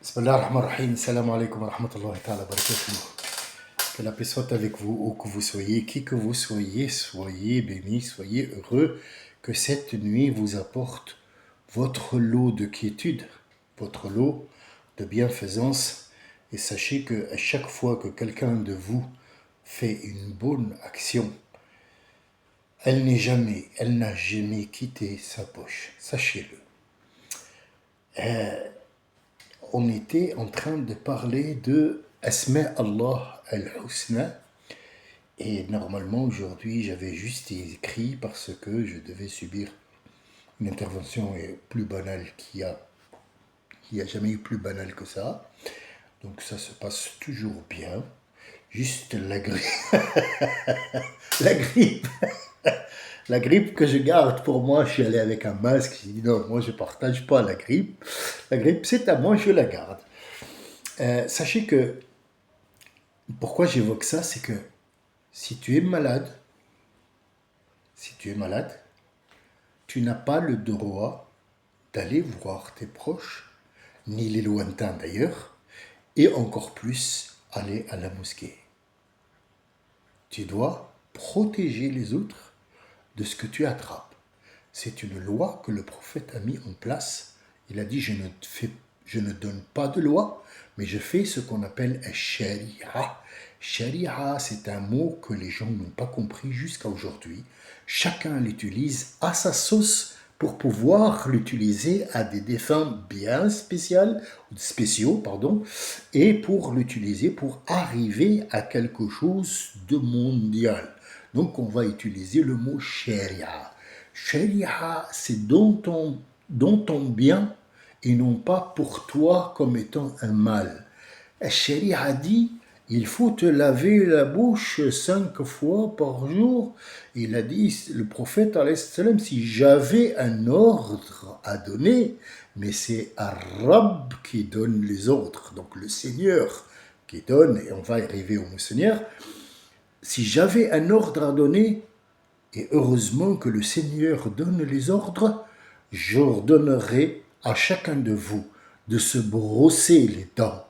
Bismillah ar-Rahman ar-Rahim, salam alaikum wa rahmatullahi ta'ala barakatuh. Que la paix soit avec vous, où que vous soyez, qui que vous soyez, soyez bénis, soyez heureux, que cette nuit vous apporte votre lot de quiétude, votre lot de bienfaisance, et sachez que à chaque fois que quelqu'un de vous fait une bonne action, elle n'a jamais quitté sa poche, sachez-le. On était en train de parler de Asma Allah al-Husna, et normalement aujourd'hui j'avais juste écrit parce que je devais subir une intervention plus banale qui a jamais eu plus banale que ça. Donc ça se passe toujours bien. Juste la grippe, la grippe, la grippe que je garde pour moi, je suis allé avec un masque, j'ai dit non, moi je partage pas la grippe. La grippe c'est à moi, je la garde. Sachez que pourquoi j'évoque ça, c'est que si tu es malade, tu n'as pas le droit d'aller voir tes proches, ni les lointains d'ailleurs, et encore plus aller à la mosquée. Tu dois protéger les autres de ce que tu attrapes. C'est une loi que le prophète a mis en place. Il a dit, je ne donne pas de loi, mais je fais ce qu'on appelle un sharia. Sharia, c'est un mot que les gens n'ont pas compris jusqu'à aujourd'hui. Chacun l'utilise à sa sauce pour pouvoir l'utiliser à des fins bien spéciaux, et pour l'utiliser pour arriver à quelque chose de mondial. Donc on va utiliser le mot sharia. Sharia, c'est dans ton bien et non pas pour toi comme étant un mal. Sharia dit, il faut te laver la bouche 5 fois par jour. Il a dit, le prophète, si j'avais un ordre à donner, mais c'est Arab qui donne les ordres, donc le Seigneur qui donne, et on va arriver au mot Seigneur. Si j'avais un ordre à donner, et heureusement que le Seigneur donne les ordres, j'ordonnerai à chacun de vous de se brosser les dents,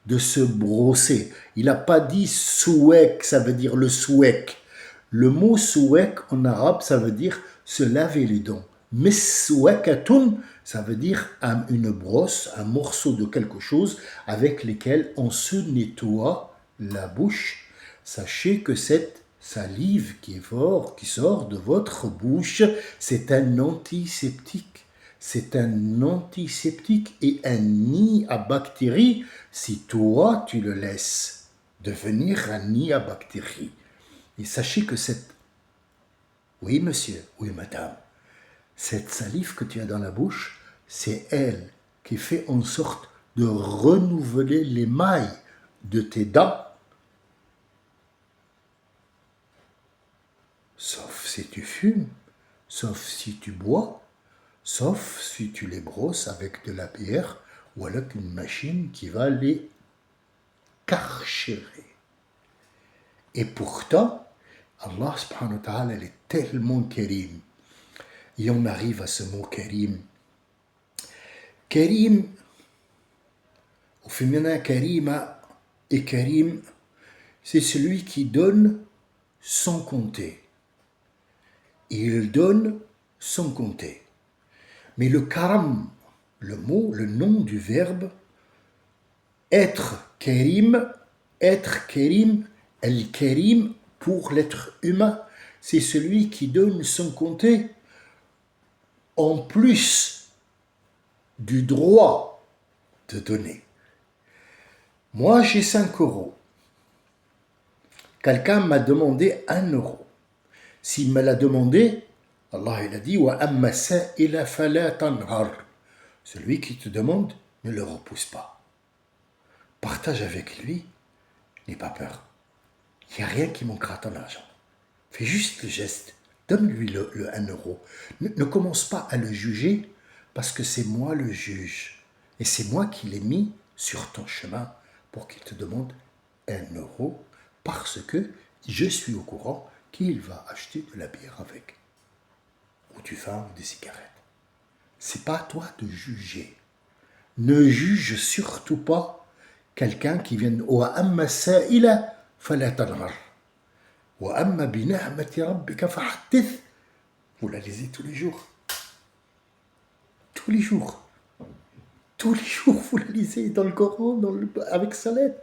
de se brosser. Il n'a pas dit souek, ça veut dire le souek. Le mot souek en arabe, ça veut dire se laver les dents. Miswakatun, ça veut dire une brosse, un morceau de quelque chose avec lequel on se nettoie la bouche. Sachez que cette salive qui sort de votre bouche, c'est un antiseptique. C'est un antiseptique et un nid à bactéries si toi tu le laisses devenir un nid à bactéries. Et sachez que oui monsieur, oui madame, cette salive que tu as dans la bouche, c'est elle qui fait en sorte de renouveler l'émail de tes dents. Sauf si tu fumes, sauf si tu bois, sauf si tu les brosses avec de la bière ou avec une machine qui va les carchérer. Et pourtant, Allah subhanahu wa ta'ala, il est tellement karim. Et on arrive à ce mot karim. Karim, au féminin karima, et karim, c'est celui qui donne sans compter. Il donne sans compter. Mais le karam, le nom du verbe, être karim, al-karim, pour l'être humain, c'est celui qui donne sans compter, en plus du droit de donner. Moi, j'ai 5 euros. Quelqu'un m'a demandé 1 euro. S'il me l'a demandé, Allah il a dit wa amma sa'ila fala tanhar. Celui qui te demande, ne le repousse pas. Partage avec lui, n'aie pas peur. Il n'y a rien qui manquera ton argent. Fais juste le geste. Donne-lui le 1 euro. Ne commence pas à le juger parce que c'est moi le juge. Et c'est moi qui l'ai mis sur ton chemin pour qu'il te demande 1 euro parce que je suis au courant qu'il va acheter de la bière avec. Ou du vin ou des cigarettes. C'est pas à toi de juger. ne juge surtout pas quelqu'un qui vient وَأَمَّا السَّائِلَ فَلَا تَنْهَرْ وَأَمَّا بِنِعْمَةِ رَبِّكَ فَحَدِّثْ. Vous la lisez tous les jours. Tous les jours. Tous les jours, vous la lisez dans le Coran, avec sa lettre.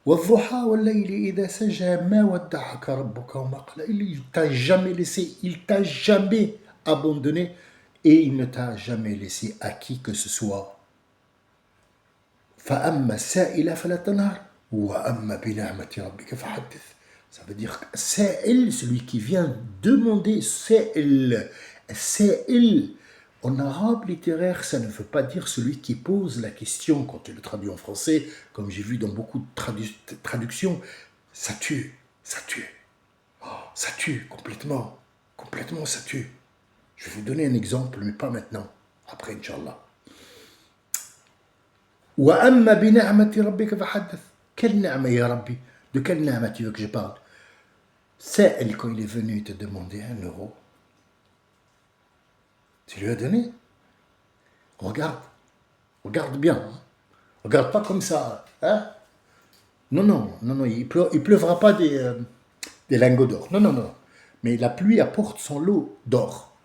وَالضُّحَى وَاللَّيْلِ إِذَا سَجَى مَا وَدَّعَكَ رَبُّكَ وَمَا قَلَى. Il t'a jamais laissé, il t'a jamais abandonné et il ne t'a jamais laissé à qui que ce soit. فَأَمَّا السَّائِلَ فَلَا تَنْهَرْ وَأَمَّا بِنِعْمَةِ رَبِّكَ فَحَدِّثْ. Ça veut dire que Sa'il, celui qui vient demander, Sa'il. Sa'il, en arabe littéraire, ça ne veut pas dire celui qui pose la question. Quand tu le traduis en français, comme j'ai vu dans beaucoup de traductions, ça tue, ça tue. Oh, ça tue complètement. Complètement, ça tue. Je vais vous donner un exemple, mais pas maintenant. Après, Inch'Allah. وَأَمَّا بِنِعْمَةِ رَبِّكَ فَحَدِّثْ. Quelle ni'ma, ya Rabbi? De quelle ni'ma tu veux que je parle? Sa'il, quand il est venu te demander 1 euro, tu lui as donné. Regarde, regarde bien. Hein. Regarde pas comme ça. Hein? Non, non, non, non, il pleuvra pas des lingots d'or. Non, non, non. Mais la pluie apporte son lot d'or.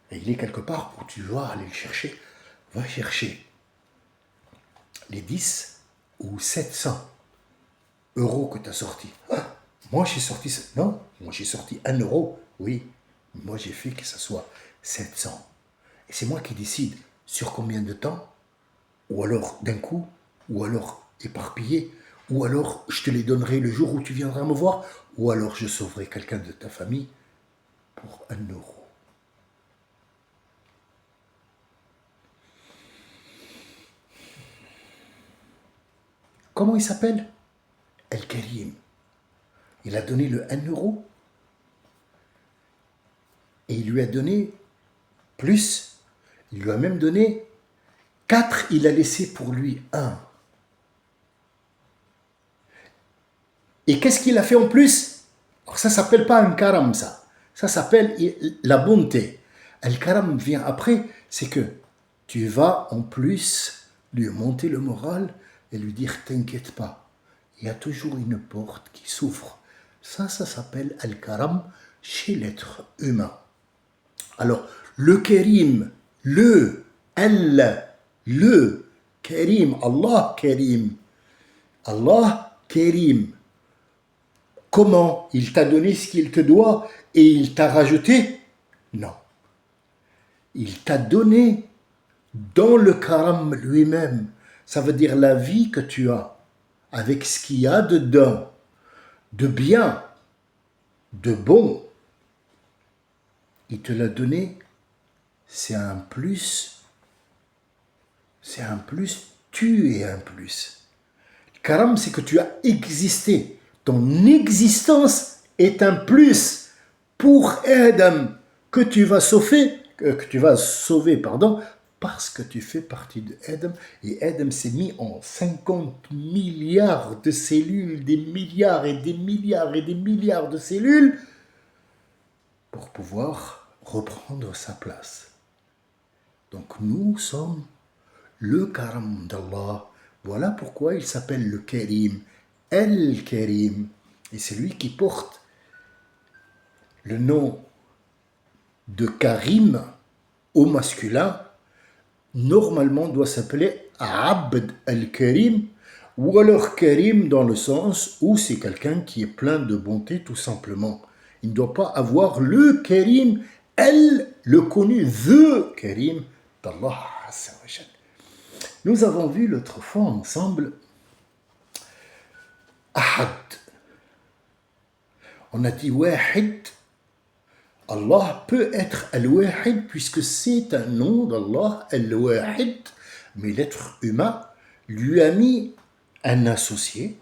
Et il est quelque part où tu vas aller le chercher. Va chercher les 10 ou 700 euros que tu as sortis. Ah, moi, j'ai sorti... Non, moi, j'ai sorti 1 euro. Oui, moi, j'ai fait que ça soit 700. Et c'est moi qui décide sur combien de temps, ou alors d'un coup, ou alors éparpillé, ou alors je te les donnerai le jour où tu viendras me voir, ou alors je sauverai quelqu'un de ta famille pour 1 euro. Comment il s'appelle? Al-Karim. Il a donné le 1 euro et il lui a donné plus. Il lui a même donné 4, il a laissé pour lui 1. Et qu'est-ce qu'il a fait en plus? Alors ça s'appelle pas un karam, ça. Ça s'appelle la bonté. Al-karam vient après, c'est que tu vas en plus lui monter le moral et lui dire t'inquiète pas, il y a toujours une porte qui s'ouvre. Ça s'appelle al-karam chez l'être humain. Alors, le Karim, le Karim, Allah Karim, Allah Karim. Comment? Il t'a donné ce qu'il te doit et il t'a rajouté? Non. Il t'a donné dans le karam lui-même. Ça veut dire la vie que tu as, avec ce qu'il y a dedans, de bien, de bon. Il te l'a donné, c'est un plus. C'est un plus, tu es un plus. Le karam, c'est que tu as existé. Ton existence est un plus pour Adam que tu vas sauver, parce que tu fais partie de Adam. Et Adam s'est mis en 50 milliards de cellules, des milliards et des milliards et des milliards de cellules pour pouvoir reprendre sa place. Donc nous sommes le karam d'Allah. Voilà pourquoi il s'appelle le Karim, El-Karim. Et c'est lui qui porte le nom de Karim au masculin. Normalement doit s'appeler Abd al-Karim ou alors Karim dans le sens où c'est quelqu'un qui est plein de bonté tout simplement. Il ne doit pas avoir le Karim, le connu, the Karim d'Allah Azza wa Jal. Nous avons vu l'autre fois ensemble Ahad. On a dit Wahid. Allah peut être Al-Wahid puisque c'est un nom d'Allah, Al-Wahid, mais l'être humain lui a mis un associé,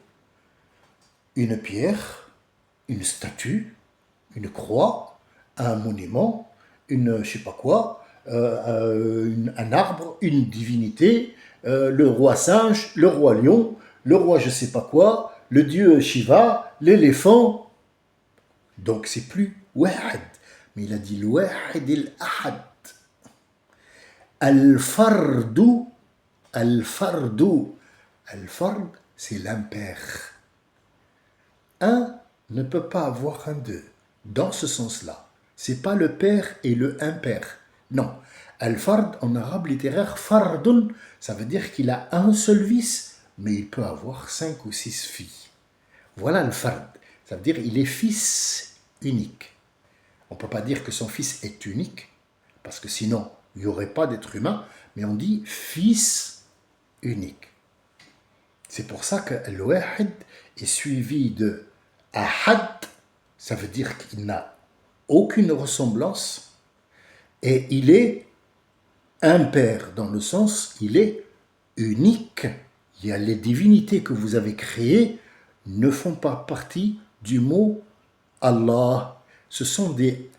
une pierre, une statue, une croix, un monument, une je sais pas quoi, un arbre, une divinité, le roi singe, le roi lion, le roi je sais pas quoi, le dieu Shiva, l'éléphant. Donc c'est plus Wahid. Mais il a dit le Wahid al-Ahad. Al-fardu, al-fardu. Al-fard, c'est l'impair. Un ne peut pas avoir un deux. Dans ce sens-là. C'est pas le père et le impair. Non. Al-fard, en arabe littéraire, fardun, ça veut dire qu'il a un seul fils, mais il peut avoir 5 ou 6 filles. Voilà le fard. Ça veut dire qu'il est fils unique. On ne peut pas dire que son fils est unique, parce que sinon, il n'y aurait pas d'être humain, mais on dit fils unique. C'est pour ça que al-wahid est suivi de ahad, ça veut dire qu'il n'a aucune ressemblance, et il est impair, dans le sens, il est unique. Il y a les divinités que vous avez créées ne font pas partie du mot Allah. Ce sont des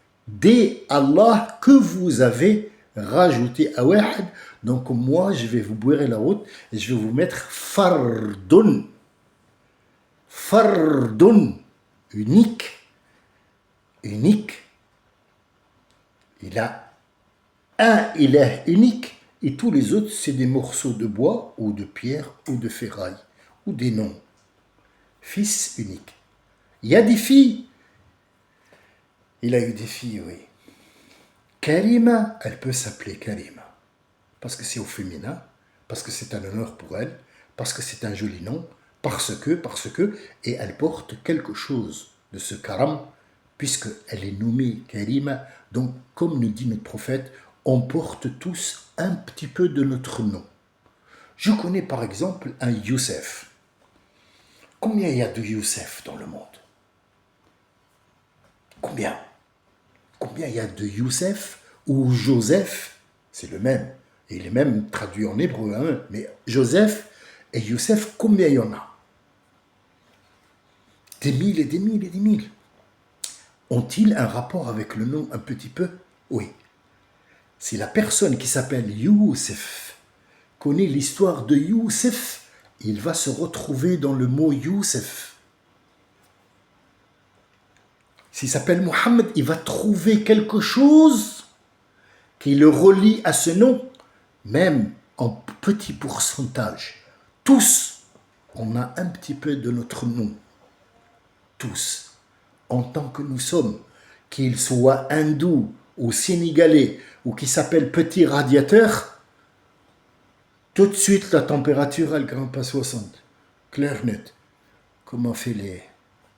Allah que vous avez rajoutés à wahid. Donc moi, je vais vous boire la route et je vais vous mettre fardun. Fardun, unique. Unique. Il a un ilah unique et tous les autres, c'est des morceaux de bois ou de pierre ou de ferraille ou des noms. Fils unique. Il y a des filles. Il a eu des filles, oui. Karima, elle peut s'appeler Karima. Parce que c'est au féminin, parce que c'est un honneur pour elle, parce que c'est un joli nom, parce que, et elle porte quelque chose de ce karam, puisqu'elle est nommée Karima. Donc, comme nous dit notre prophète, on porte tous un petit peu de notre nom. Je connais par exemple un Youssef. Combien il y a de Youssef dans le monde? Combien? Combien il y a de Youssef ou Joseph? C'est le même. Et il est même traduit en hébreu. Hein? Mais Joseph et Youssef, combien il y en a? Des mille et des mille et des mille. Ont-ils un rapport avec le nom un petit peu? Oui. Si la personne qui s'appelle Youssef connaît l'histoire de Youssef, il va se retrouver dans le mot Youssef. S'il s'appelle Mohammed, il va trouver quelque chose qui le relie à ce nom, même en petit pourcentage. Tous, on a un petit peu de notre nom. Tous. En tant que nous sommes, qu'ils soient hindous ou sénégalais ou qui s'appellent petit radiateur, tout de suite la température elle grimpe à 60. Clair net. Comme ont fait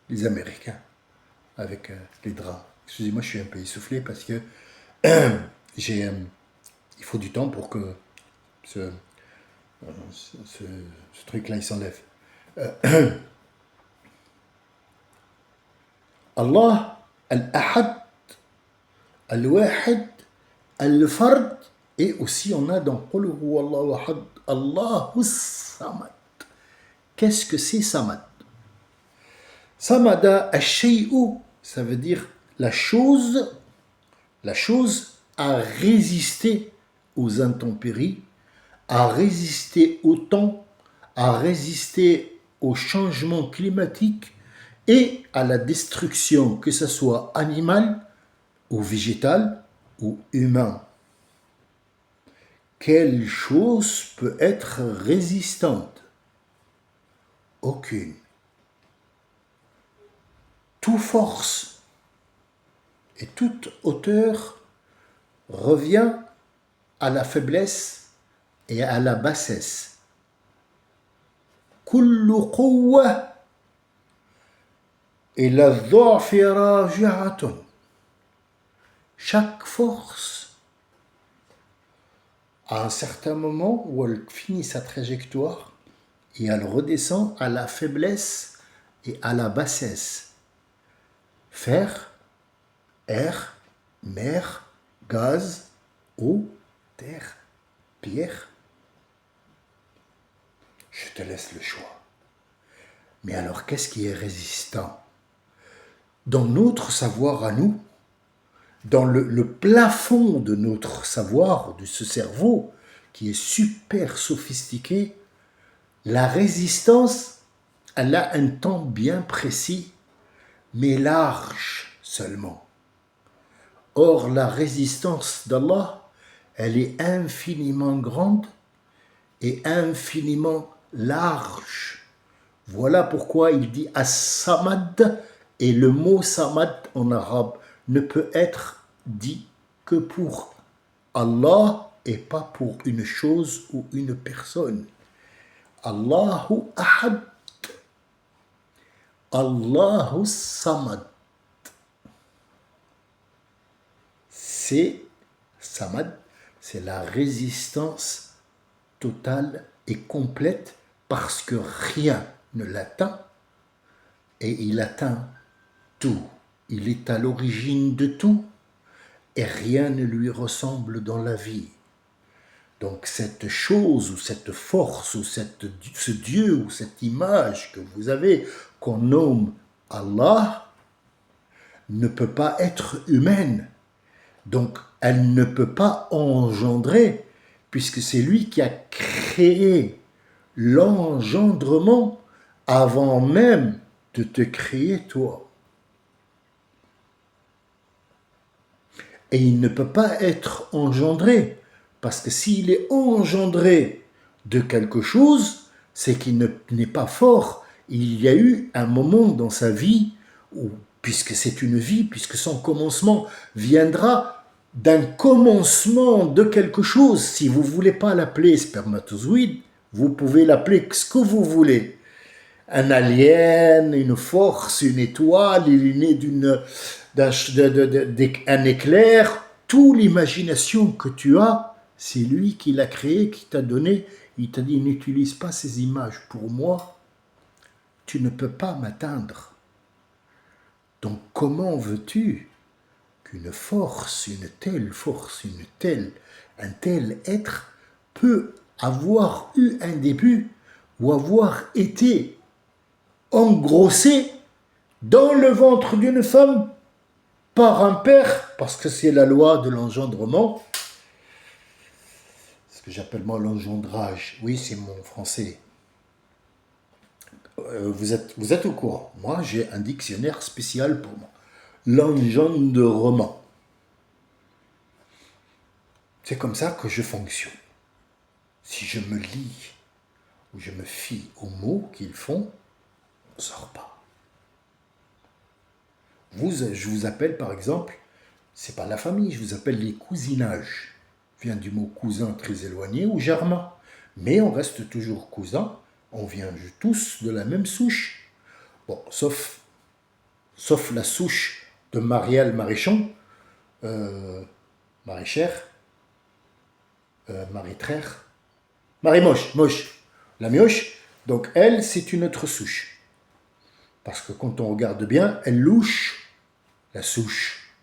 les Américains avec les draps. Excusez-moi, je suis un peu essoufflé parce que il faut du temps pour que ce truc-là il s'enlève. Allah, Al-Ahad, Al-Wahid, Al-Fard, et aussi on a dans Qul huwa Allahu ahad, Allahu Samad. Qu'est-ce que c'est Samad? Samada al-shay'u, ça veut dire la chose a résisté aux intempéries, a résisté au temps, a résisté au changement climatique et à la destruction, que ce soit animale ou végétale ou humain. Quelle chose peut être résistante? Aucune. Toute force et toute hauteur revient à la faiblesse et à la bassesse. Kullu quwwa ila ad-du'fi raji'atun. Chaque force, à un certain moment où elle finit sa trajectoire et elle redescend à la faiblesse et à la bassesse. Fer, air, mer, gaz, eau, terre, pierre. Je te laisse le choix. Mais alors, qu'est-ce qui est résistant? Dans notre savoir à nous, dans le plafond de notre savoir, de ce cerveau, qui est super sophistiqué, la résistance, elle a un temps bien précis, mais large seulement. Or, la résistance d'Allah, elle est infiniment grande et infiniment large. Voilà pourquoi il dit As-Samad, et le mot Samad en arabe ne peut être dit que pour Allah et pas pour une chose ou une personne. Allahu Ahad, Allahu Samad. C'est Samad, c'est la résistance totale et complète parce que rien ne l'atteint et il atteint tout. Il est à l'origine de tout et rien ne lui ressemble dans la vie. Donc cette chose ou cette force ou ce Dieu ou cette image que vous avez, qu'on nomme Allah, ne peut pas être humaine. Donc elle ne peut pas engendrer, puisque c'est lui qui a créé l'engendrement avant même de te créer toi. Et il ne peut pas être engendré, parce que s'il est engendré de quelque chose, c'est qu'il n'est pas fort. Il y a eu un moment dans sa vie où, puisque c'est une vie, puisque son commencement viendra d'un commencement de quelque chose. Si vous ne voulez pas l'appeler spermatozoïde, vous pouvez l'appeler ce que vous voulez. Un alien, une force, une étoile, il est né d'un éclair. Toute l'imagination que tu as, c'est lui qui l'a créé, qui t'a donné. Il t'a dit, n'utilise pas ces images pour moi. Tu ne peux pas m'atteindre. Donc comment veux-tu qu'une force, un tel être peut avoir eu un début ou avoir été engrossé dans le ventre d'une femme par un père, parce que c'est la loi de l'engendrement, ce que j'appelle moi l'engendrage. Oui, c'est mon français. Vous êtes au courant. Moi, j'ai un dictionnaire spécial pour moi. L'engendrement. C'est comme ça que je fonctionne. Si je me lie ou je me fie aux mots qu'ils font, on ne sort pas. Je vous appelle par exemple, c'est pas la famille, je vous appelle les cousinages. Vient du mot cousin très éloigné ou germain. Mais on reste toujours cousin, on vient tous de la même souche. Bon, sauf la souche de Marielle Maréchon, Maréchère, Marie-Trère, Marie-Moche. La mioche, donc elle, c'est une autre souche. Parce que quand on regarde bien, elle louche la souche.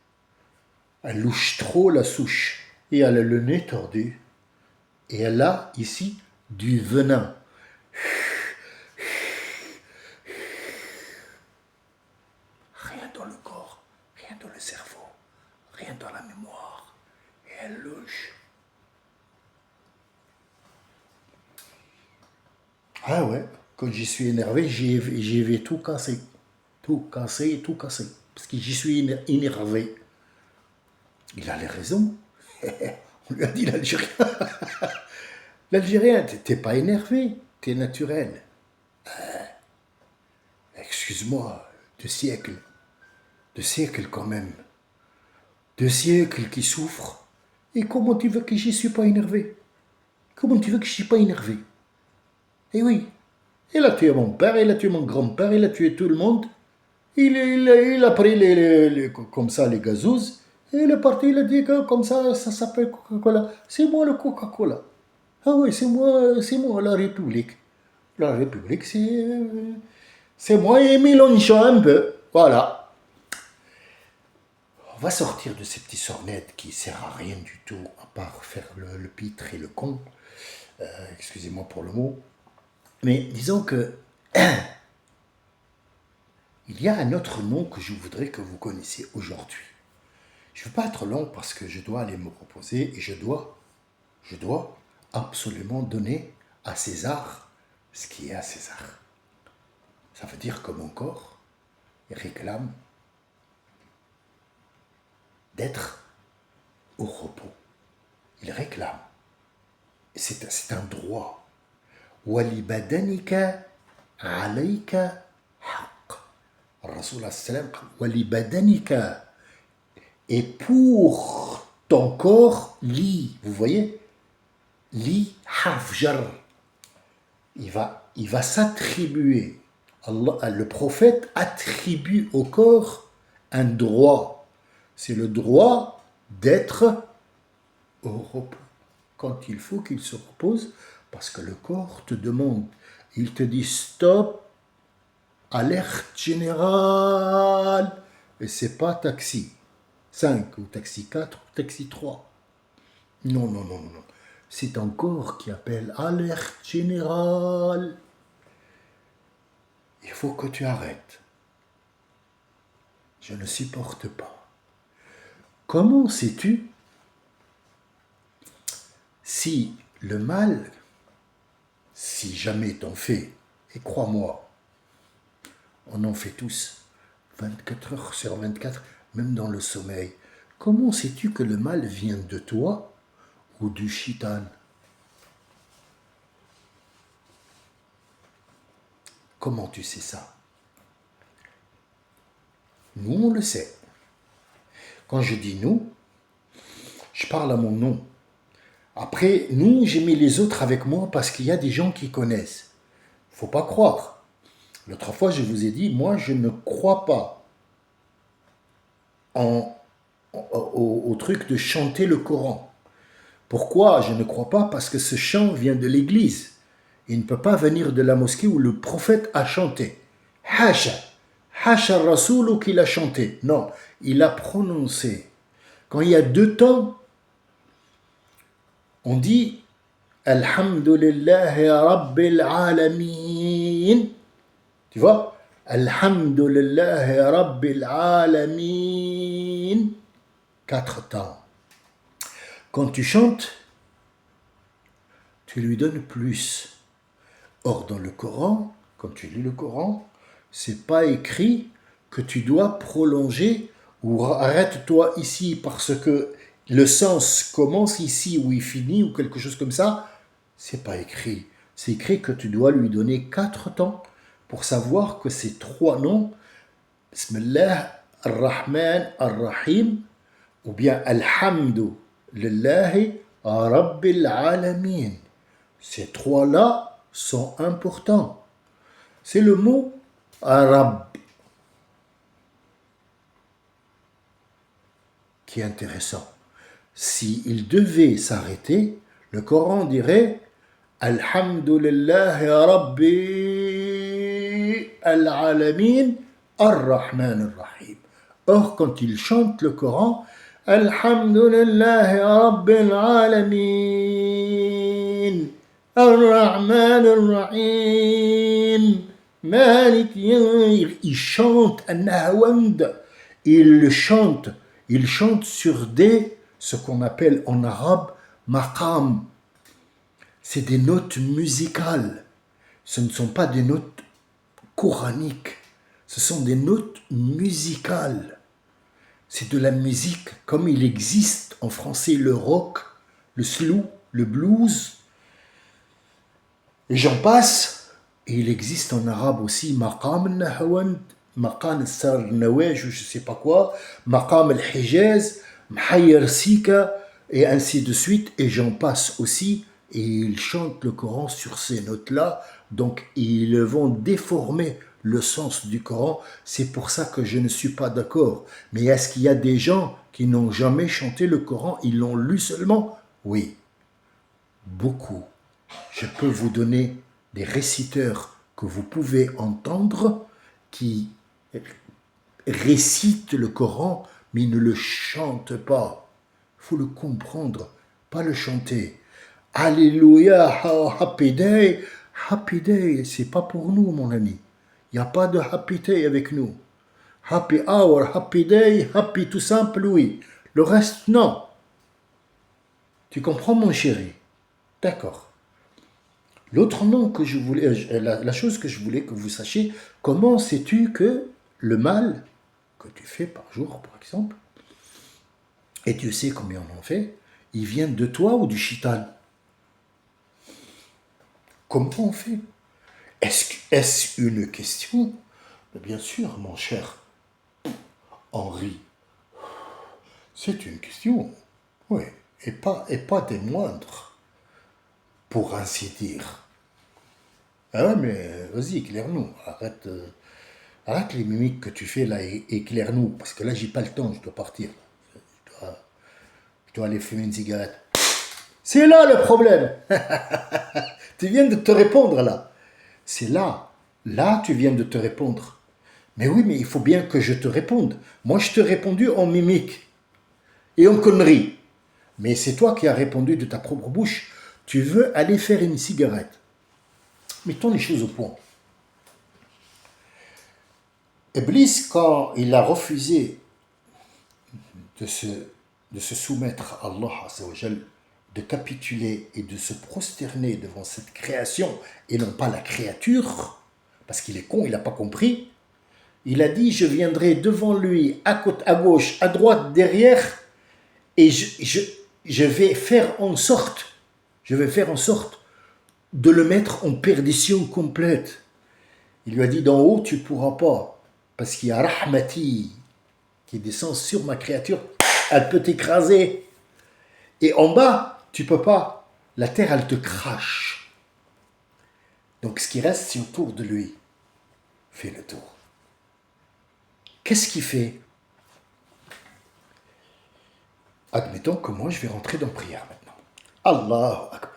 Elle louche trop la souche. Et elle a le nez tordu. Et elle a ici du venin. Rien dans le corps, rien dans le cerveau, rien dans la mémoire. Et elle louche. Ah ouais, quand j'y suis énervé, j'y vais tout casser. Tout casser, tout casser. Parce que j'y suis énervé. Il a les raisons. On lui a dit l'Algérien. L'Algérien, t'es pas énervé, t'es naturel. Excuse-moi, de siècles quand même. 2 siècles qui souffrent. Et comment tu veux que j'y suis pas énervé? Comment tu veux que je suis pas énervé? Eh oui, il a tué mon père, il a tué mon grand-père, il a tué tout le monde. Il a pris comme ça les gazous. Et il est parti, il a dit que comme ça s'appelle Coca-Cola. C'est moi le Coca-Cola. Ah oui, c'est moi la République. La République, c'est moi et Mélenchon un peu. Voilà. On va sortir de ces petits sornettes qui ne servent à rien du tout, à part faire le pitre et le con. Excusez-moi pour le mot. Mais disons que il y a un autre nom que je voudrais que vous connaissiez aujourd'hui. Je ne veux pas être long parce que je dois aller me reposer et je dois absolument donner à César ce qui est à César. Ça veut dire que mon corps réclame d'être au repos. il réclame. C'est un droit. وَلِبَدَنِكَ عَلَيْكَ حَقٌّ. Rasul sallam, وَلِبَدَنِكَ. Et pour ton corps, li, vous voyez, li harf jar. Il va s'attribuer. Allah, le prophète attribue au corps un droit. C'est le droit d'être au repos. Quand il faut qu'il se repose, parce que le corps te demande. Il te dit stop, alerte générale. Et c'est pas taxi 5 ou taxi 4 ou taxi 3. Non, non, non, non. C'est ton corps qui appelle alerte générale. Il faut que tu arrêtes. Je ne supporte pas. Comment sais-tu si le mal, si jamais t'en fais, et crois-moi, on en fait tous, 24 heures sur 24, même dans le sommeil, comment sais-tu que le mal vient de toi ou du shaitan? Comment tu sais ça? Nous, on le sait. Quand je dis nous, je parle à mon nom. Après, nous, j'ai mis les autres avec moi parce qu'il y a des gens qui connaissent. Faut pas croire. L'autre fois, je vous ai dit, moi, je ne crois pas au truc de chanter le Coran. Pourquoi je ne crois pas? Parce que ce chant vient de l'église. Il ne peut pas venir de la mosquée où le prophète a chanté. Hasha. Hasha Rasoul qu'il a chanté. Non, il a prononcé. Quand il y a deux temps, on dit Alhamdulillahi Rabbil Alamin. Tu vois? Alhamdulillahi Rabbil Alamin. 4 temps. Quand tu chantes, tu lui donnes plus. Or, dans le Coran, quand tu lis le Coran, c'est pas écrit que tu dois prolonger ou arrête-toi ici parce que le sens commence ici ou il finit ou quelque chose comme ça. C'est pas écrit. C'est écrit que tu dois lui donner 4 temps pour savoir que ces 3 noms, Bismillah ar-Rahman ar-Rahim, ou bien Alhamdu lillahi Rabbil Alamin. Ces 3-là sont importants. C'est le mot arabe qui est intéressant. S'il devait s'arrêter, le Coran dirait Alhamdulillahi Rabbi al-Alamin ar-Rahman ar-Rahim. Or, quand il chante le Coran, Alhamdulillahi Rabbil Alamin ar-Rahman ar-Rahim Malik. Il chante An-Nahwand. Il chante sur ce qu'on appelle en arabe maqam. C'est des notes musicales. Ce ne sont pas des notes coraniques. Ce sont des notes musicales. C'est de la musique comme il existe en français le rock, le slow, le blues. Et j'en passe. Et il existe en arabe aussi maqam al-nahwand, maqam al-sarnawej, je ne sais pas quoi, maqam al-hijaz, mhayyar sika, et ainsi de suite. Et j'en passe aussi. Et ils chantent le Coran sur ces notes-là. Donc ils vont déformer le sens du Coran. C'est pour ça que je ne suis pas d'accord. Mais est-ce qu'il y a des gens qui n'ont jamais chanté le Coran? Ils l'ont lu seulement? Oui, beaucoup. Je peux vous donner des réciteurs que vous pouvez entendre qui récitent le Coran, mais ne le chantent pas. Il faut le comprendre, pas le chanter. Alléluia, happy day. Happy day, c'est pas pour nous, mon ami. Il n'y a pas de happy day avec nous. Happy hour, happy day, happy tout simple, oui. Le reste, non. Tu comprends, mon chéri? D'accord. L'autre nom que je voulais, la chose que je voulais que vous sachiez, comment sais-tu que le mal que tu fais par jour, par exemple, et tu sais combien on en fait, ils viennent de toi ou du shaitan? Comment on fait? Est-ce une question? Bien sûr, mon cher Henri, c'est une question. Oui, et pas des moindres, pour ainsi dire. Ah ouais, mais vas-y, éclaire-nous. Arrête les mimiques que tu fais là et éclaire-nous. Parce que là, j'ai pas le temps, je dois partir. Je dois aller fumer une cigarette. C'est là le problème. Tu viens de te répondre là. C'est là. Là, tu viens de te répondre. Mais oui, mais il faut bien que je te réponde. Moi, je t'ai répondu en mimique et en connerie. Mais c'est toi qui as répondu de ta propre bouche. Tu veux aller faire une cigarette. Mettons les choses au point. Iblis, quand il a refusé de se soumettre à Allah, de capituler et de se prosterner devant cette création et non pas la créature, parce qu'il est con, il n'a pas compris, il a dit, je viendrai devant lui, à côté, à gauche, à droite, derrière, et je vais faire en sorte de le mettre en perdition complète. Il lui a dit, d'en haut, tu ne pourras pas, parce qu'il y a Rahmati qui descend sur ma créature, elle peut t'écraser. Et en bas, tu ne peux pas. La terre, elle te crache. Donc ce qui reste, c'est autour de lui. Fais le tour. Qu'est-ce qu'il fait? Admettons que moi, je vais rentrer dans la prière maintenant. Allahu Akbar.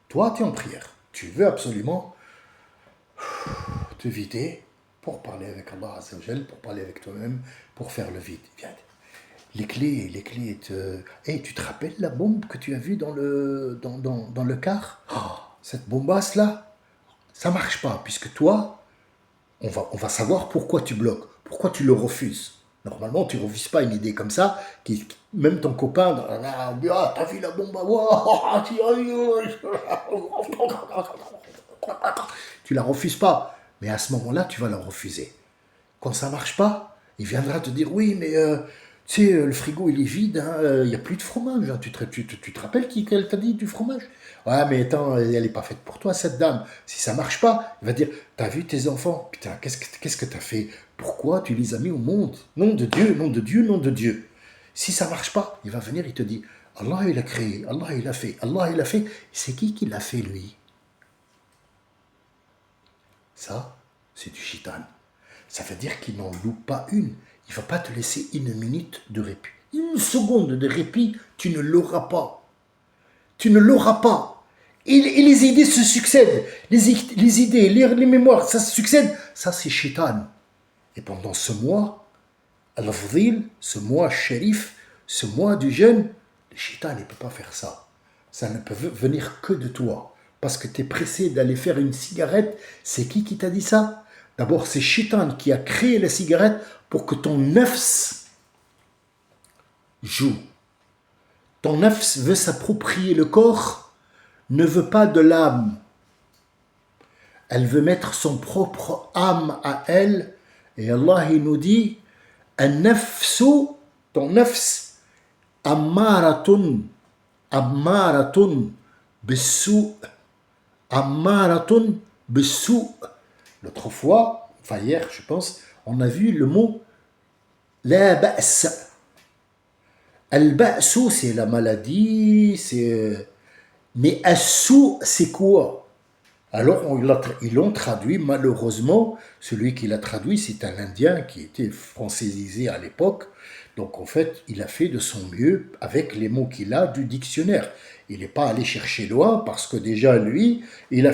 Toi, tu es en prière. Tu veux absolument te vider pour parler avec Allah Azzawajal, pour parler avec toi-même, pour faire le vide. Viens. Les clés. Hey, tu te rappelles la bombe que tu as vue dans le car? Oh, cette bombasse là, ça marche pas, puisque toi, on va savoir pourquoi tu bloques, pourquoi tu le refuses. Normalement, tu ne refuses pas une idée comme ça, même ton copain, t'as vu la bombe à tu la refuses pas, mais à ce moment-là, tu vas la refuser. Quand ça marche pas, il viendra te dire, oui, mais tu sais, le frigo il est vide, il n'y a plus de fromage. Hein. Tu te rappelles qu'elle t'a dit du fromage? Ouais, mais attends, elle n'est pas faite pour toi, cette dame. Si ça marche pas, il va dire, t'as vu tes enfants? Putain, qu'est-ce que t'as fait? Pourquoi tu les as mis au monde? Nom de Dieu, nom de Dieu, nom de Dieu. Si ça marche pas, il va venir, il te dit, Allah il a créé, Allah il a fait, Allah il a fait. C'est qui l'a fait lui? Ça, c'est du shaitan. Ça veut dire qu'il n'en loue pas une. Il ne va pas te laisser une minute de répit. Une seconde de répit, tu ne l'auras pas. Tu ne l'auras pas. Et les idées se succèdent. Les idées, les mémoires, ça se succède. Ça, c'est shaitan. Et pendant ce mois, al-Fadil, ce mois shérif, ce mois du jeûne, le shaitan ne peut pas faire ça. Ça ne peut venir que de toi. Parce que tu es pressé d'aller faire une cigarette. C'est qui t'a dit ça? D'abord, c'est Shaitan qui a créé la cigarette pour que ton nafs joue. Ton nafs veut s'approprier le corps, ne veut pas de l'âme. Elle veut mettre son propre âme à elle. Et Allah, il nous dit, An-nafsu, ton nafs, ammaratun bissu, ammaratun bissu. L'autre fois, enfin hier, je pense, on a vu le mot la ba's. Al-ba'su, c'est la maladie, mais as-su, c'est quoi? Alors, ils l'ont traduit, malheureusement, celui qui l'a traduit, c'est un Indien qui était francisé à l'époque. Donc, en fait, il a fait de son mieux avec les mots qu'il a du dictionnaire. Il n'est pas allé chercher loin parce que déjà, lui, il a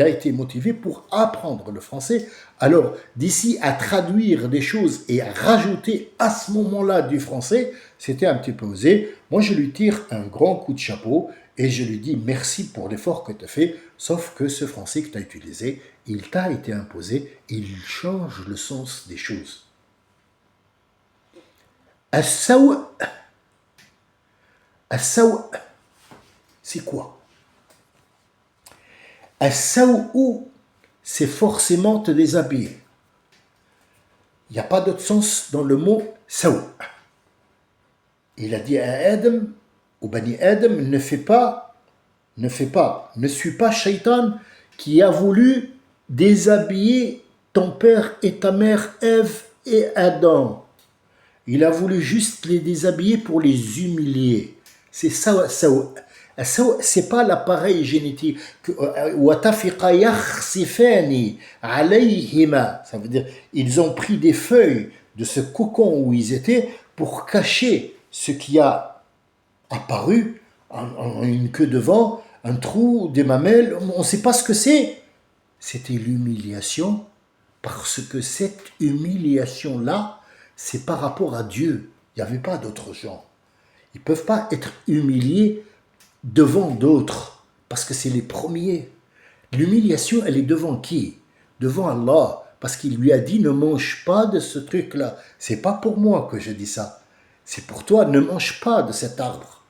été motivé pour apprendre le français. Alors, d'ici à traduire des choses et à rajouter à ce moment-là du français, c'était un petit peu osé. Moi, je lui tire un grand coup de chapeau et je lui dis merci pour l'effort que tu as fait, sauf que ce français que tu as utilisé, il t'a été imposé, il change le sens des choses. As-saw, c'est quoi? As-saw, c'est forcément te déshabiller. Il n'y a pas d'autre sens dans le mot saw. Il a dit à Adam, au Bani Adam, ne suis pas Shaitan qui a voulu déshabiller ton père et ta mère Ève et Adam. Il a voulu juste les déshabiller pour les humilier. C'est ça, c'est pas l'appareil génétique. وَتَفِقَ يَخْسِفَانِ عَلَيْهِمَا. Ça veut dire, ils ont pris des feuilles de ce cocon où ils étaient pour cacher ce qui a apparu, une queue devant, un trou, des mamelles, on ne sait pas ce que c'est. C'était l'humiliation, parce que cette humiliation-là, c'est par rapport à Dieu. Il n'y avait pas d'autres gens. Ils ne peuvent pas être humiliés devant d'autres, parce que c'est les premiers. L'humiliation, elle est devant qui? Devant Allah, parce qu'il lui a dit ne mange pas de ce truc-là. C'est pas pour moi que je dis ça. C'est pour toi, ne mange pas de cet arbre.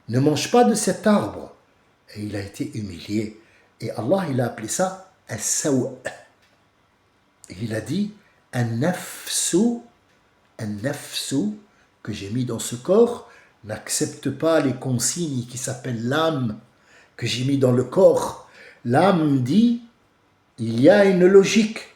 Ne mange pas de cet arbre. Et il a été humilié. Et Allah, il a appelé ça as-saw'. Et il a dit an-nafsu, que j'ai mis dans ce corps, n'accepte pas les consignes qui s'appellent l'âme, que j'ai mis dans le corps. L'âme dit, il y a une logique.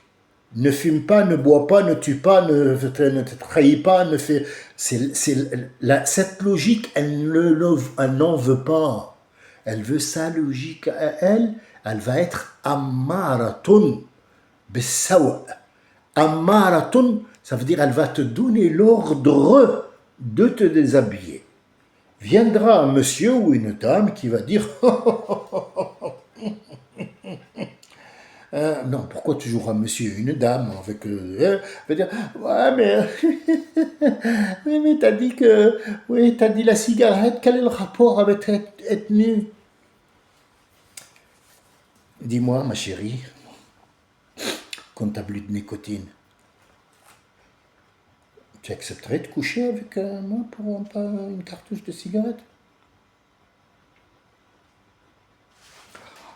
Ne fume pas, ne bois pas, ne tue pas, ne te trahis pas, ne fais... cette logique, elle n'en veut pas. Elle veut sa logique à elle. Elle va être ammaratun bisawa. Ammaratun, ça veut dire elle va te donner l'ordre de te déshabiller. Viendra un monsieur ou une dame qui va dire non, pourquoi toujours un monsieur et une dame avec va dire ouais mais oui mais t'as dit que oui t'as dit la cigarette, quel est le rapport avec être nu? Dis-moi ma chérie, quand t'as plus de nicotine, tu accepterais de coucher avec moi pour une cartouche de cigarette?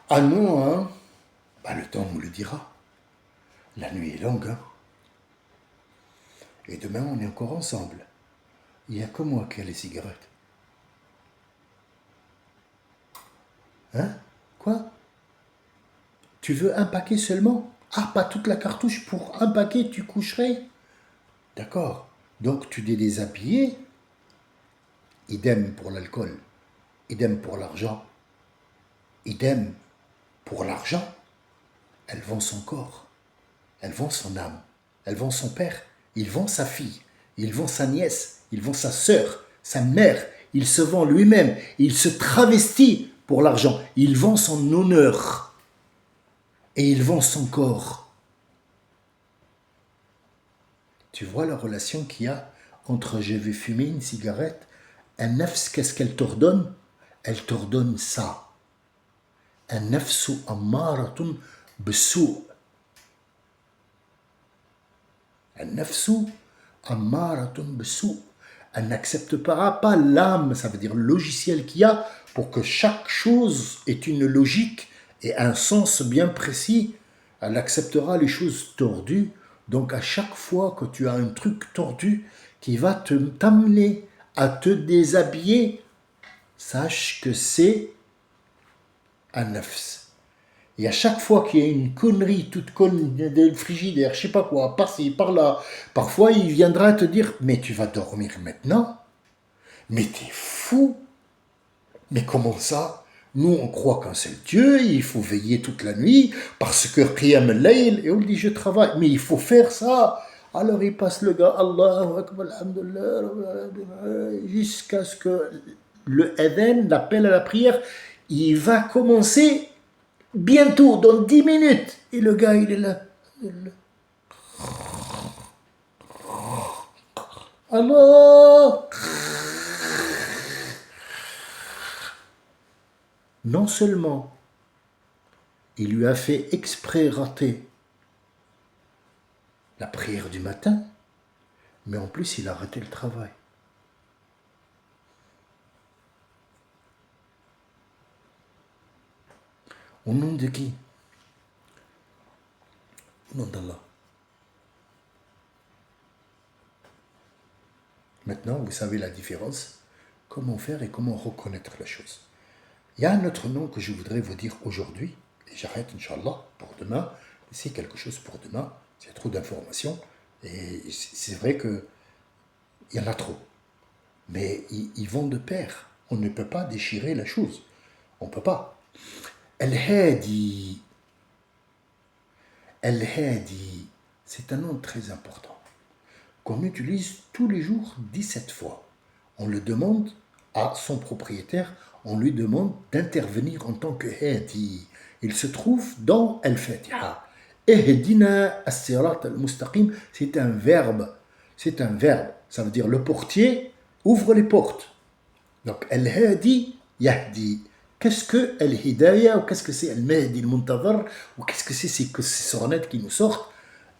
Ah non hein. Bah, le temps nous le dira. La nuit est longue, hein. Et demain, on est encore ensemble. Il n'y a que moi qui ai les cigarettes. Hein? Quoi? Tu veux un paquet seulement? Ah, pas toute la cartouche, pour un paquet, tu coucherais? D'accord. Donc, tu t'es déshabillé. Idem pour l'alcool. Idem pour l'argent. Idem pour l'argent. Elle vend son corps. Elle vend son âme. Elle vend son père. Il vend sa fille. Il vend sa nièce. Il vend sa sœur, sa mère. Il se vend lui-même. Il se travestit pour l'argent. Il vend son honneur. Et il vend son corps. Tu vois la relation qu'il y a entre je vais fumer une cigarette, un nafs, qu'est-ce qu'elle t'ordonne? Elle t'ordonne ça. Un nafsu ammaratun bisou'. Un nafsu ammaratun bisou'. Elle n'acceptera pas l'âme, ça veut dire le logiciel qu'il y a pour que chaque chose ait une logique et un sens bien précis. Elle acceptera les choses tordues. Donc à chaque fois que tu as un truc tordu qui va t'amener à te déshabiller, sache que c'est un nafs. Et à chaque fois qu'il y a une connerie toute conne de frigidaire, je sais pas quoi, par-ci, par-là, parfois il viendra te dire « Mais tu vas dormir maintenant? Mais t'es fou? Mais comment ça? Nous on croit qu'un seul Dieu, il faut veiller toute la nuit, parce que Qiyam al-Layl, et on dit « Je travaille, mais il faut faire ça !» Alors il passe le gars, Allahu Akbar, alhamdulillah, jusqu'à ce que le adhan, l'appel à la prière, il va commencer bientôt, dans 10 minutes. Et le gars, il est là. Alors, non seulement il lui a fait exprès rater la prière du matin, mais en plus il a raté le travail. Au nom de qui? Au nom d'Allah. Maintenant, vous savez la différence, comment faire et comment reconnaître la chose. Il y a un autre nom que je voudrais vous dire aujourd'hui, et j'arrête, Inch'Allah, pour demain. C'est quelque chose pour demain, il y a trop d'informations, et c'est vrai qu'il y en a trop. Mais ils vont de pair. On ne peut pas déchirer la chose. On ne peut pas. Al-Hadi. Al-Hadi, c'est un nom très important, qu'on utilise tous les jours 17 fois. On le demande à son propriétaire, on lui demande d'intervenir en tant que Hadi. Il se trouve dans Al-Fatiha. Ehdina as-sirat al-mustaqim, c'est un verbe. C'est un verbe. Ça veut dire le portier ouvre les portes. Donc, Al-Hadi, Yahdi. Qu'est-ce que Al-Hidayah, ou qu'est-ce que c'est Al-Mahdi al-Muntazar, ou qu'est-ce que c'est ces sornettes qui nous sortent?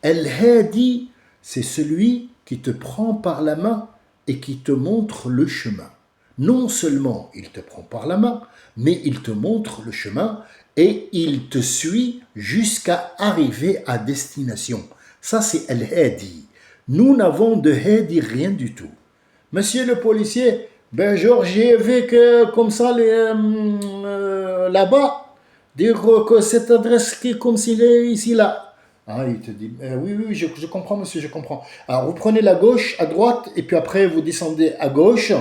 Al-Hadi, c'est celui qui te prend par la main et qui te montre le chemin. Non seulement il te prend par la main, mais il te montre le chemin et il te suit jusqu'à arriver à destination. Ça, c'est Al-Hadi. Nous n'avons de Hadi rien du tout. Monsieur le policier, ben genre j'ai vu que comme ça là-bas, dire que cette adresse qui est comme s'il est ici là. Ah, il te dit, oui, oui, je comprends monsieur, je comprends. Alors vous prenez la gauche, à droite, et puis après vous descendez à gauche.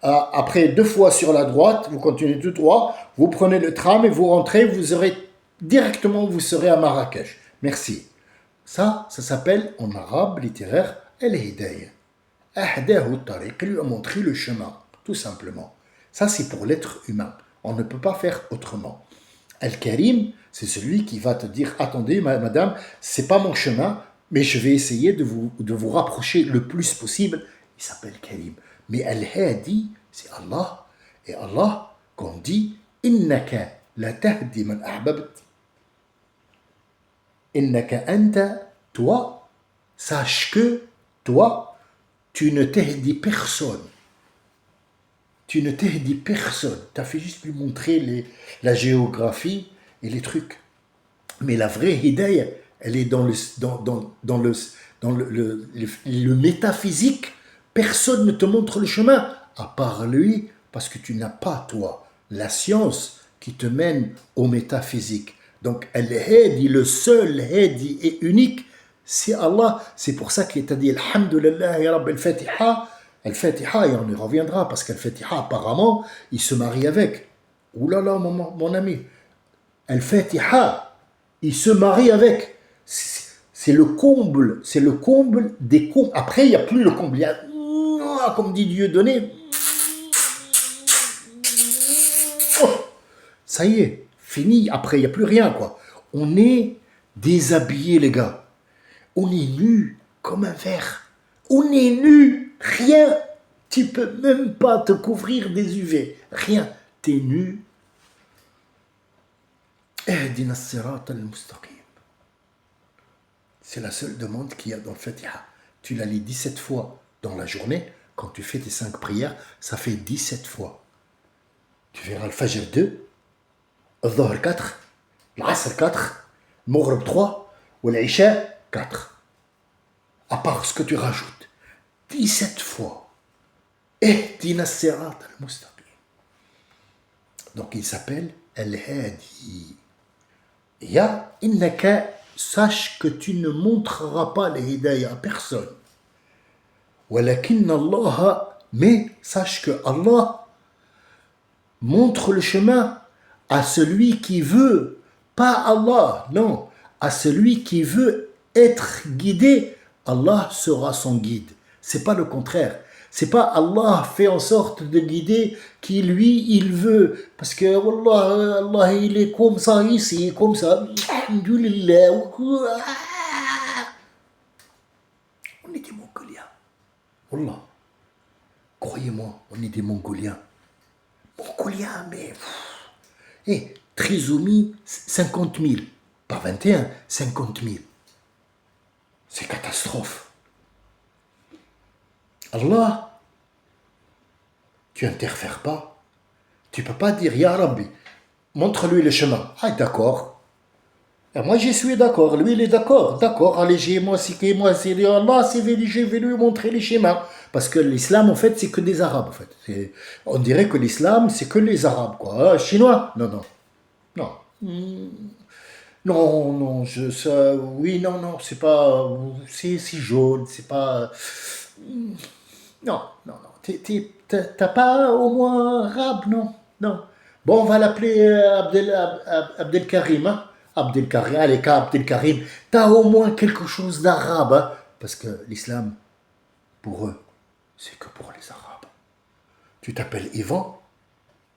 Après 2 fois sur la droite, vous continuez tout droit, vous prenez le tram et vous rentrez, vous aurez directement, vous serez à Marrakech. Merci. Ça s'appelle en arabe littéraire El-Hidayah. Ahdahu tariq, lui a montré le chemin, tout simplement. Ça, c'est pour l'être humain. On ne peut pas faire autrement. Al-Karim, c'est celui qui va te dire, attendez, madame, c'est pas mon chemin, mais je vais essayer de vous rapprocher le plus possible. Il s'appelle Karim. Mais Al-Hadi, c'est Allah. Et Allah, qu'on dit, Innaka la tahdi man ahbabt. Innaka anta, toi, sache que toi, tu ne t'aides personne. Tu ne t'aides personne. Tu as fait juste lui montrer la géographie et les trucs. Mais la vraie hidayah, elle est dans le métaphysique. Personne ne te montre le chemin, à part lui, parce que tu n'as pas, toi, la science qui te mène au métaphysique. Donc, Al-Hadi, le seul Hadi et unique, c'est Allah. C'est pour ça qu'il t'a dit Alhamdulillah ya Rabb al-Fatiha. Al-Fatiha, et on y reviendra, parce qu'Al-Fatiha, apparemment, il se marie avec. Ouh là là, mon ami. Al-Fatiha, il se marie avec. C'est le comble des combles. Après, il n'y a plus le comble. Il y a, comme dit Dieudonné, ça y est, fini. Après, il n'y a plus rien, quoi. On est déshabillés, les gars. On est nus comme un verre. On est nus, rien. Tu peux même pas te couvrir des UV. Rien. T'es nu. Ehdina as-sirat al-mustaqim. C'est la seule demande qu'il y a dans le Fatiha. Tu la lis 17 fois dans la journée. Quand tu fais tes 5 prières, ça fait 17 fois. Tu verras le Fajr 2, le Dhuhr 4, l'Asr 4, le Maghrib 3, ou l'Isha 4. À part ce que tu rajoutes. 17 fois. Ehdina as-sirat al-mustaqim. Donc il s'appelle Al-Hadi. Il y a Innaka, sache que tu ne montreras pas les hidayah à personne. Walakin Allah, mais sache que Allah montre le chemin à celui qui veut, pas Allah, non, à celui qui veut être guidé, Allah sera son guide. C'est pas le contraire. C'est pas Allah fait en sorte de guider qui lui il veut parce que Wallah, Allah il est comme ça ici, comme ça. Alhamdulillah. On est des Mongoliens. Wallah. Croyez-moi, on est des Mongoliens. Mongoliens, mais... trisomie, 50 000. Pas 21, 50 000. C'est catastrophe. Allah, tu interfères pas. Tu peux pas dire, Ya Rabbi, montre-lui le chemin. Ah, d'accord. Et moi, je suis d'accord. Lui, il est d'accord. D'accord, allez, moi, c'est Allah, je vais lui montrer les schémas. Parce que l'islam, en fait, c'est que des Arabes, en fait. On dirait que l'islam, c'est que les Arabes, quoi. Ah, Chinois? Non, non, non. Non, non, oui, non, non, c'est pas, c'est jaune, c'est pas, non, non, non, t'as pas au moins arabe, non, non. Bon, on va l'appeler Abdelkarim, hein. Abdelkarim, allez, Abdelkarim, t'as au moins quelque chose d'arabe, hein, parce que l'islam, pour eux, c'est que pour les Arabes. Tu t'appelles Ivan?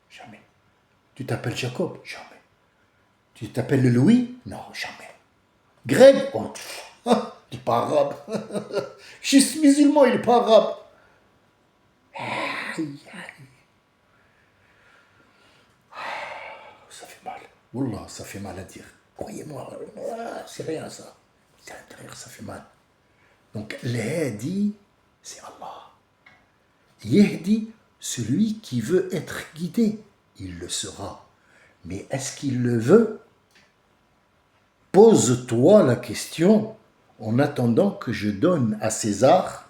Jamais. Tu t'appelles Jacob? Jamais. Tu t'appelles Louis? Non, jamais. Greg? Oh, il n'est pas arabe. Je suis musulman, il n'est pas arabe. Aïe, aïe. Ça fait mal. Wallah, ça fait mal à dire. Croyez-moi, c'est rien ça. C'est à l'intérieur, ça fait mal. Donc, l'Hadi, c'est Allah. Yehdi, celui qui veut être guidé, il le sera. Mais est-ce qu'il le veut? Pose-toi la question en attendant que je donne à César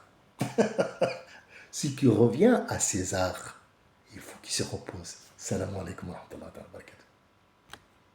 ce qui revient à César. Il faut qu'il se repose. Salam alaikum wa rahmatullahi wa barakatuh.